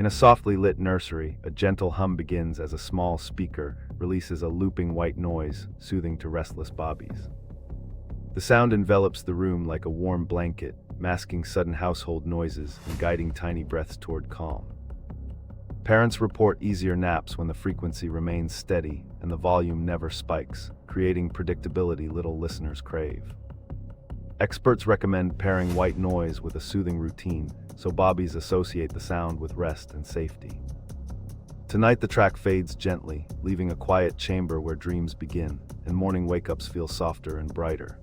In a softly lit nursery, a gentle hum begins as a small speaker releases a looping white noise, soothing to restless bobbies. The sound envelops the room like a warm blanket, masking sudden household noises and guiding tiny breaths toward calm. Parents report easier naps when the frequency remains steady and the volume never spikes, creating predictability little listeners crave. Experts recommend pairing white noise with a soothing routine, so bobbies associate the sound with rest and safety. Tonight the track fades gently, leaving a quiet chamber where dreams begin, and morning wake-ups feel softer and brighter.